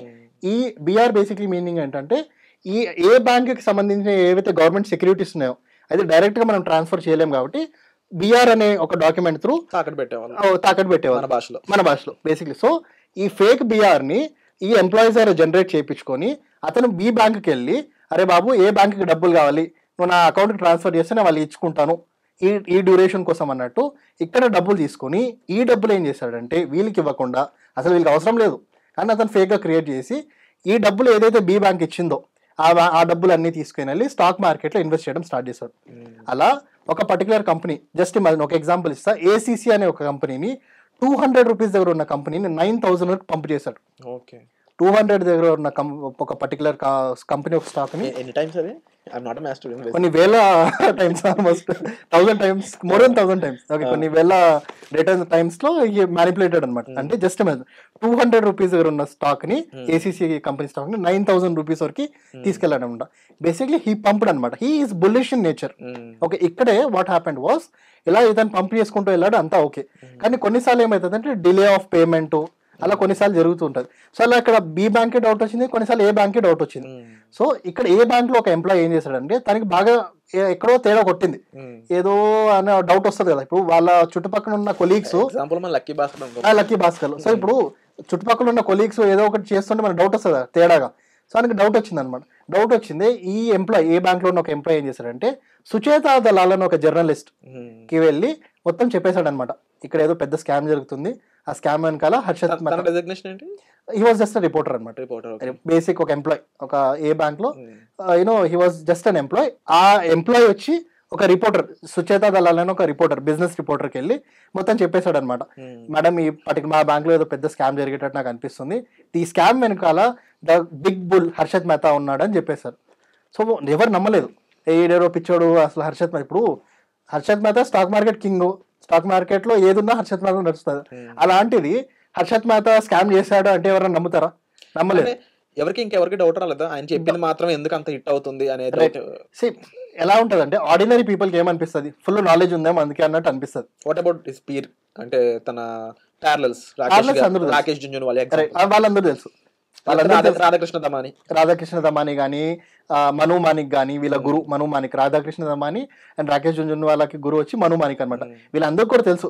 ఈ బిఆర్ బేసిక్లీ మీనింగ్ ఏంటంటే ఏ బ్యాంక్కి సంబంధించిన ఏవైతే గవర్నమెంట్ సెక్యూరిటీస్ ఉన్నాయో అయితే డైరెక్ట్గా మనం ట్రాన్స్ఫర్ చేయలేం కాబట్టి బిఆర్ అనే ఒక డాక్యుమెంట్ త్రూ తాకట్టు పెట్టేవాళ్ళు మన భాషలో బేసిక్లీ. సో ఈ ఫేక్ బిఆర్ని ఈ ఎంప్లాయీస్ అయినా జనరేట్ చేయించుకొని అతను బి బ్యాంక్కి వెళ్ళి అరే బాబు ఏ బ్యాంక్కి డబ్బులు కావాలి నువ్వు నా అకౌంట్కి ట్రాన్స్ఫర్ చేస్తే నేను వాళ్ళు ఇచ్చుకుంటాను ఈ డ్యూరేషన్ కోసం అన్నట్టు ఇక్కడ డబ్బులు తీసుకొని ఈ డబ్బులు ఏం చేశాడంటే వీళ్ళకి ఇవ్వకుండా అసలు వీళ్ళకి అవసరం లేదు కానీ అతను ఫేక్గా క్రియేట్ చేసి ఈ డబ్బులు ఏదైతే బి బ్యాంక్ ఇచ్చిందో ఆ డబ్బులు అన్ని తీసుకుని వెళ్ళి స్టాక్ మార్కెట్లో ఇన్వెస్ట్ చేయడం స్టార్ట్ చేశాడు. అలా ఒక పర్టికులర్ కంపెనీ జస్ట్ ఒక ఎగ్జాంపుల్ ఇస్తా, ఏసీసీ అనే ఒక కంపెనీని 200 రూపీస్ దగ్గర ఉన్న కంపెనీని 9,000 వరకు పంప్ చేశాడు. 200 దగ్గర ఉన్న ఒక పర్టికులర్ కంపెనీ ఒక స్టాక్ ని కొన్ని వేల times, almost 1000 times, more than 1000 times, కొన్ని వేల డేటా టైమ్స్ లో మ్యానిపులేటెడ్ అనమాట. అంటే జస్ట్ 200 రూపీస్ దగ్గర ఉన్న స్టాక్ ని ఏసీసీ కంపెనీ స్టాక్ ని 9,000 రూపీస్ వరకు తీసుకెళ్ళాడు అనమాట. బేసిక్లీ హీ పంప్డ్ అనమాట. He is bullish in nature. Okay, ఇక్కడే వాట్ హ్యాపెండ్ వాస్ ఇలా ఇతను పంప్ చేసుకుంటూ వెళ్ళాడు అంతా ఓకే, కానీ కొన్నిసార్లు ఏమవుతుంది అంటే డిలే ఆఫ్ పేమెంట్ అలా కొన్నిసార్లు జరుగుతూ ఉంటుంది. సో అలా ఇక్కడ బి బ్యాంక్ కి డౌట్ వచ్చింది, కొన్నిసార్లు ఏ బ్యాంక్ కి డౌట్ వచ్చింది. సో ఇక్కడ ఏ బ్యాంక్ లో ఒక ఎంప్లాయ్ ఏం చేశాడంటే తనకి బాగా ఎక్కడో తేడా కొట్టింది, ఏదో అనే డౌట్ వస్తుంది కదా. ఇప్పుడు వాళ్ళ చుట్టుపక్కల ఉన్న కొలీగ్స్, లక్కీ భాస్కర్, సో ఇప్పుడు చుట్టుపక్కల ఉన్న కొలీగ్స్ ఏదో ఒకటి చేస్తుంటే మనకు డౌట్ వస్తుంది తేడాగా. సో ఆయనకి డౌట్ వచ్చింది అనమాట. డౌట్ వచ్చింది, ఈ ఎంప్లాయ్ ఏ బ్యాంక్ లో ఉన్న ఒక ఎంప్లాయ్ ఏం చేశాడంటే సుచేత దలాల్ అని ఒక జర్నలిస్ట్ కి వెళ్ళి మొత్తం చెప్పేశాడు అనమాట, ఇక్కడ ఏదో పెద్ద స్కామ్ జరుగుతుంది, ఆ స్కామ్ వెనకాల Harshad he was just reporter అనమాట. బేసిక్ ఒక ఎంప్లాయ్ ఒక ఏ బ్యాంక్ లో he was just an employee. ఆ ఎంప్లాయ్ వచ్చి ఒక రిపోర్టర్, సుచేత దలాల్ అని ఒక రిపోర్టర్, బిజినెస్ రిపోర్టర్కి వెళ్ళి మొత్తం చెప్పేశాడు అనమాట, మేడం ఈ మా బ్యాంక్ లో ఏదో పెద్ద స్కామ్ జరిగేటట్టు నాకు అనిపిస్తుంది, ఈ స్కామ్ వెనకాల the big bull Harshad Mehta ఉన్నాడు అని చెప్పేశారు. సో ఎవరు నమ్మలేదు, ఏడేరో పిచ్చోడు అసలు హర్షత్ మెహతా. ఇప్పుడు Harshad Mehta stock market king, stock market లో ఏదున్నా హర్షత్ మెహతా నడుస్తుంది. అలాంటిది హర్షత్ మెహతా స్కామ్ చేశాడు అంటే ఎవరైనా నమ్ముతారా? నమ్మలేదు. ఇంకెవరికి డౌట్ రాలేదా ఆయన చెప్పింది మాత్రం ఎందుకు అంత హిట్ అవుతుంది అనేది? ఎలా ఉంటది అంటే ఆర్డినరీ పీపుల్ కి ఏమనిపిస్తుంది, ఫుల్ నాలెడ్జ్ ఉందేమో అందుకే అన్నట్టు అనిపిస్తుంది. వాట్ అబౌట్ హిస్ పీర్ అంటే తన ప్యారలల్స్, రాకేష్ జుంజున్వాలా వాళ్ళందరూ తెలుసు, రాధాకృష్ణ దమాని కానీ మను మానిక్ కానీ, వీళ్ళ గురు మను మానిక్, రాధాకృష్ణ దమాని అండ్ రాకేష్ జుంజున్వాలాకి గురు వచ్చి మను మానిక్ అనమాట. వీళ్ళందరూ కూడా తెలుసు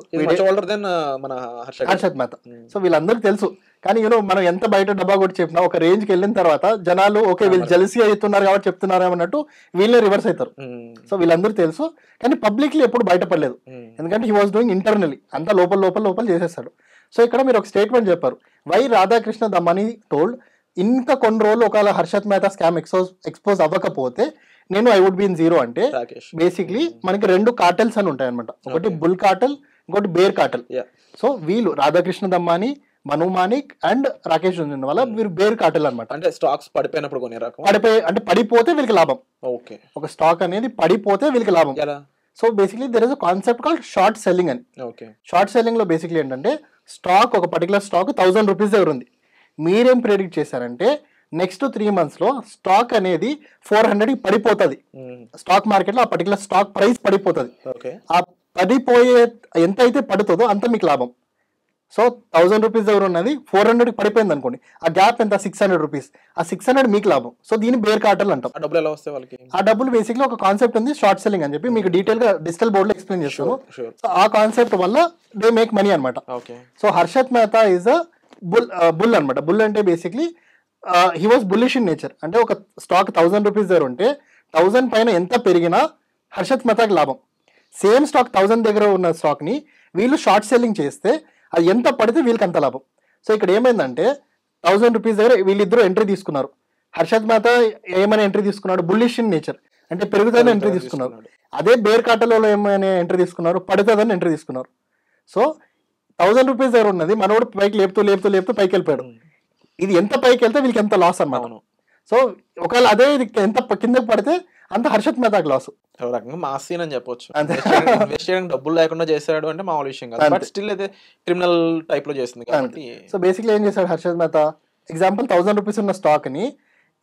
హర్షత్ మెహతా. సో వీళ్ళందరికీ తెలుసు, కానీ మనం ఎంత బయట డబ్బా కూడా చెప్పినా ఒక రేంజ్ కి వెళ్ళిన తర్వాత జనాలు ఓకే వీళ్ళు జెలసీ అవుతున్నారు కాబట్టి చెప్తున్నారు అన్నట్టు వీళ్ళే రివర్స్ అవుతారు. సో వీళ్ళందరూ తెలుసు, కానీ పబ్లిక్లీ ఎప్పుడు బయటపడలేదు, ఎందుకంటే హీ వాస్ డూయింగ్ ఇంటర్నల్లీ, అంతా లోపల చేసేస్తాడు. సో ఇక్కడ మీరు ఒక స్టేట్మెంట్ చెప్పారు, వై రాధాకృష్ణ దమాని టోల్డ్, ఇంకా కొన్ని రోజులు ఒకవేళ హర్షత్ మెహతా స్కామ్ ఎక్స్పోజ్ అవ్వకపోతే నేను I would be in zero. అంటే బేసిక్లీ మనకి 2 కార్టెల్స్ అని ఉంటాయి అనమాట, ఒకటి బుల్ కార్టెల్, ఇంకోటి బేర్ కార్టెల్. సో వీళ్ళు రాధాకృష్ణ దమాని, మను మానిక్ అండ్ రాకేష్ జుంజున్వాలా వీరు బేర్ కార్టెల్ అనమాట. అంటే స్టాక్స్ పడిపోయినప్పుడు అంటే పడిపోతే వీళ్ళకి లాభం. ఓకే, ఒక స్టాక్ అనేది పడిపోతే వీళ్ళకి లాభం. So basically there is a concept called short selling అని. షార్ట్ సెల్లింగ్ లో బేసిక్లీ ఏంటంటే స్టాక్, ఒక పర్టికులర్ స్టాక్ 1000 రూపీస్ దగ్గర ఉంది, మీరేం ప్రెడిక్ట్ చేశారంటే నెక్స్ట్ 3 months లో స్టాక్ అనేది 400 పడిపోతుంది. స్టాక్ మార్కెట్ లో ఆ పర్టికులర్ స్టాక్ ప్రైస్ పడిపోతుంది. ఆ పడిపోయే ఎంత అయితే పడుతుందో అంత మీకు లాభం. సో 1000 రూపీస్ దగ్గర ఉన్నది 400 పడిపోయింది అనుకోండి, ఆ గ్యాప్ ఎంత 600 రూపీస్, ఆ 600 మీకు లాభం. సో దీన్ని బేర్ కార్టెల్ అంటాం. ఆ డబ్బులు బేసిక్లీ ఒక కాన్సెప్ట్ ఉంది షార్ట్ సెల్లింగ్ అని చెప్పి మీకు డీటెయిల్ గా డిజిటల్ బోర్డ్ లో ఎక్స్ప్లెయిన్ చేస్తాను. సో ఆ కాన్సెప్ట్ వల్ల దే మేక్ మనీ అనమాట. So Harshad Mehta is a bull అనమాట. బుల్ అంటే basically he was bullish in nature. అంటే ఒక స్టాక్ 1000 రూపీస్ దగ్గర ఉంటే 1000 పైన ఎంత పెరిగినా హర్షత్ మెహతాకి లాభం. సేమ్ స్టాక్ 1000 దగ్గర ఉన్న స్టాక్ ని వీళ్ళు షార్ట్ సెల్లింగ్ చేస్తే అది ఎంత పడితే వీళ్ళకి అంత లాభం. సో ఇక్కడ ఏమైందంటే 1000 రూపీస్ దగ్గర వీళ్ళిద్దరూ ఎంట్రీ తీసుకున్నారు. హర్షత్ మెహతా ఏమైనా ఎంట్రీ తీసుకున్నాడు, బుల్లిష్ ఇన్ నేచర్ అంటే పెరుగుతుందని ఎంట్రీ తీసుకున్నారు. అదే బేర్ కార్టెల్లో ఏమైనా ఎంట్రీ తీసుకున్నారు, పడుతుందని ఎంట్రీ తీసుకున్నారు. సో 1000 రూపీస్ దగ్గర ఉన్నది మనోడు పైకి లేపుతూ పైకి వెళ్ళిపోయాడు. ఇది ఎంత పైకి వెళ్తే వీళ్ళకి ఎంత లాస్ అన్నమాట. సో ఒకవేళ అదే ఇది ఎంత కిందకి పడితే అంత హర్షత్ మెహతాకి లాస్. మాసీన్ అని చెప్పొచ్చు. ఇన్వెస్ట్ చేయడానికి డబ్బులు లేకుండా చేశాడు అంటే మామూలు విషయం కాదు, బట్ స్టిల్ అయితే క్రిమినల్ టైప్ లో చేస్తుంది కాబట్టి. సో బేసిక్లీ ఏం చేశాడు హర్షత్ మెహతా, ఎగ్జాంపుల్ 1000 రూపీస్ ఉన్న స్టాక్ ని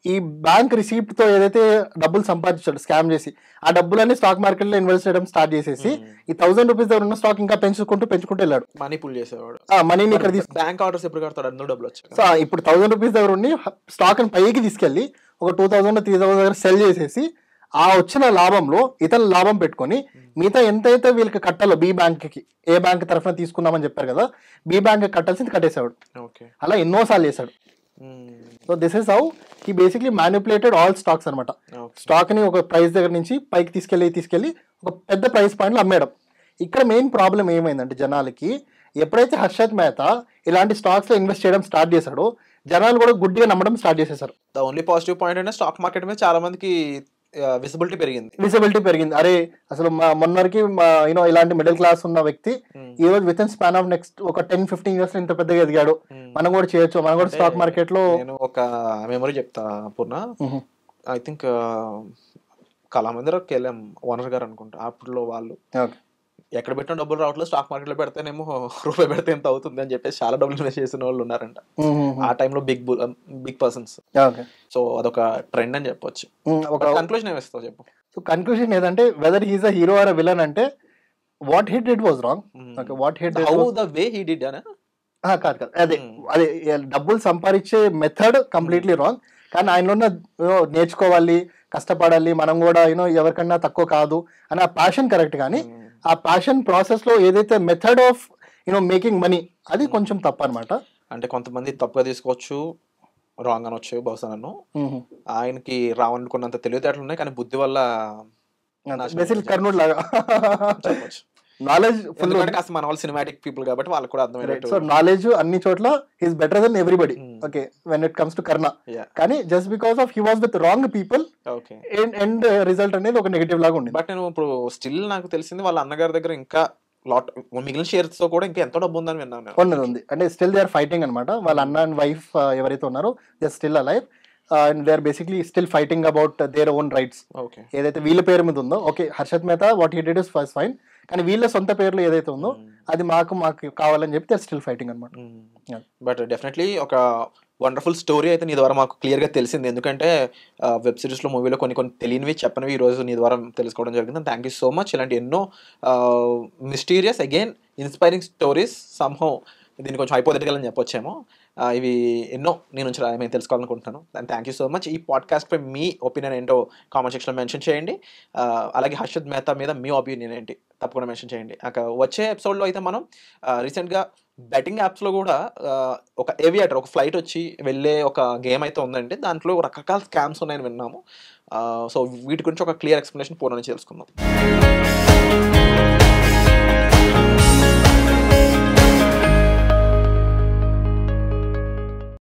ఈ బ్యాంక్ రిసీప్ట్ తో ఏదైతే డబ్బులు సంపాదించాడు స్కామ్ చేసి, ఆ డబ్బులన్నీ స్టాక్ మార్కెట్ లో ఇన్వెస్ట్ చేయడం స్టార్ట్ చేసేసి ఈ 1000 రూపీస్ దగ్గర ఉన్న స్టాక్ ఇంకా పెంచుకుంటూ వెళ్ళాడు. మనీ పుల్ చేసేవాడు. మనీని ఇక్కడ బ్యాంక్ ఆర్డర్స్ ఎప్పుడు కడతాడు, అందులో డబ్బులు వచ్చాయి. సో ఇప్పుడు 1000 రూపీస్ దగ్గర ఉండి స్టాక్ ని పైకి తీసుకెళ్లి ఒక 2000 3000 దగ్గర సెల్ చేసేసి ఆ వచ్చిన లాభంలో ఇతను లాభం పెట్టుకొని మిగతా ఎంతైతే వీళ్ళకి కట్టాలో బి బ్యాంక్ కి, ఏ బ్యాంక్ తరఫున తీసుకున్నామని చెప్పారు కదా, బి బ్యాంక్ కట్టాల్సింది కట్టేశాడు. అలా ఎన్నోసార్లు చేశాడు. So this is how he basically manipulated all stocks అనమాట. స్టాక్ని ఒక ప్రైస్ దగ్గర నుంచి పైకి తీసుకెళ్ళి ఒక పెద్ద ప్రైస్ పాయింట్లో అమ్మేయడం. ఇక్కడ మెయిన్ ప్రాబ్లం ఏమైందంటే జనాలకి, ఎప్పుడైతే హర్షత్ మెహతా ఇలాంటి స్టాక్స్లో ఇన్వెస్ట్ చేయడం స్టార్ట్ చేశాడో జనాలు కూడా గుడ్డిగా నమ్మడం స్టార్ట్ చేసేసారు. ద ఓన్లీ పాజిటివ్ పాయింట్ అంటే స్టాక్ మార్కెట్ మీద చాలా మందికి విజిబిలిటీ పెరిగింది. అరే అసలు మొన్నరికి యూనో ఇలాంటి మిడిల్ క్లాస్ ఉన్న వ్యక్తి ఈ రోజు with in span of next ఒక 10-15 ఇయర్స్ ఇంత పెద్దగా ఎదిగాడు, మనం కూడా చేయొచ్చు, మనం కూడా స్టాక్ మార్కెట్ లో. నేను ఒక మెమరీ చెప్తా పూర్ణ. ఐ థింక్ కళామందిరాకి వెళ్ళాం, ఓనర్ గారు అనుకుంటా. అప్పుడు వాళ్ళు ఎక్కడ పెట్టిన డబ్బులు రావట్లేదు, స్టాక్ మార్కెట్ లో పెడితేనేమో రూపాయి పెడితే ఎంత అవుతుంది అని చెప్పేసి చాలా డబ్బులు ఇన్వెస్ట్ చేసిన వాళ్ళు ఉన్నారంట ఆ టైంలో, బిగ్ పర్సన్స్. సో అదొక ట్రెండ్ అని చెప్పొచ్చు. ఒక కన్క్లూజన్ ఏమిస్తావు చెప్పు. సో కన్క్లూజన్ ఏదంటే whether he's a hero or a villain అంటే what he did was wrong. What he did, how the way he did అనే కాదు అదే డబ్బులు సంపాదించే మెథడ్ కంప్లీట్లీ రాంగ్. కానీ ఆయనలో నేర్చుకోవాలి, కష్టపడాలి, మనం కూడా యూనో ఎవరికన్నా తక్కువ కాదు అని ఆ ప్యాషన్ కరెక్ట్. కానీ ఆ ప్యాషన్ ప్రాసెస్ లో ఏదైతే method of you know making money అది కొంచెం తప్పు అనమాట. అంటే కొంతమంది తప్పుగా తీసుకోవచ్చు, రాంగ్ అనొచ్చు బహుశా. నన్ను ఆయనకి రావనుకున్నంత తెలివితేటలు ఉన్నాయి, కానీ బుద్ధి వల్ల బేసిక్ కర్నూలు లాగా నాలెడ్జ్ ఫుల్. కాస్త మన వాళ్ళు సినిమాటిక్ పీపుల్ కాబట్టి వాళ్ళకి కూడా అర్థమైనట్టు. సో నాలెడ్జ్ అన్ని చోట్ల is better than everybody. Okay, when it comes to Karna. కానీ just because of he was with wrong people and result అనేది ఒక నెగటివ్ లాగా ఉంది. బట్ నేను ఇప్పుడు స్టిల్ నాకు తెలిసింది వాళ్ళ అన్నగారి దగ్గర ఇంకా లాట్ మిగిలిన షేర్స్ తో కూడా ఇంకా ఎంతో డబ్బు ఉందని విన్నాను. ఉంది అంటే స్టిల్ దే ఆర్ ఫైటింగ్ అనమాట. వాళ్ళ అన్న అండ్ వైఫ్ ఎవరైతే ఉన్నారో they are still alive and they are basically still fighting about their own rights. ఏదైతే వీళ్ళ పేరు మీద ఉందో, okay Harshad Mehta what he did is first fine, కానీ వీళ్ళ సొంత పేర్లు ఏదైతే ఉందో అది మాకు కావాలని చెప్పి దే ఆర్ స్టిల్ ఫైటింగ్ అనమాట. బట్ డెఫినెట్లీ ఒక వండర్ఫుల్ స్టోరీ అయితే నీ ద్వారా మాకు క్లియర్గా తెలిసింది. ఎందుకంటే వెబ్ సిరీస్లో, మూవీలో కొన్ని తెలియనివి చెప్పనివి ఈరోజు నీ ద్వారా తెలుసుకోవడం జరిగింది. Thank you so much. ఇలాంటి ఎన్నో mysterious again inspiring stories somehow దీన్ని కొంచెం హైపోథెటికల్ అని చెప్పొచ్చేమో, ఇవి ఎన్నో నేను నుంచి మేము తెలుసుకోవాలనుకుంటున్నాను. And thank you so much. ఈ పాడ్కాస్ట్పై మీ ఒపీనియన్ ఏంటో కామెంట్ సెక్షన్లో మెన్షన్ చేయండి. అలాగే హర్షత్ మెహతా మీద మీ ఒపీనియన్ ఏంటి తప్పకుండా మెన్షన్ చేయండి. వచ్చే ఎపిసోడ్లో అయితే మనం రీసెంట్గా బెట్టింగ్ యాప్స్లో కూడా ఒక ఏవియేటర్, ఒక ఫ్లైట్ వచ్చి వెళ్ళే ఒక గేమ్ అయితే ఉందండి. దాంట్లో రకరకాల స్కామ్స్ ఉన్నాయని విన్నాము. సో వీటి గురించి ఒక క్లియర్ ఎక్స్ప్లెనేషన్ పూర్ణ నుంచి తెలుసుకుందాం.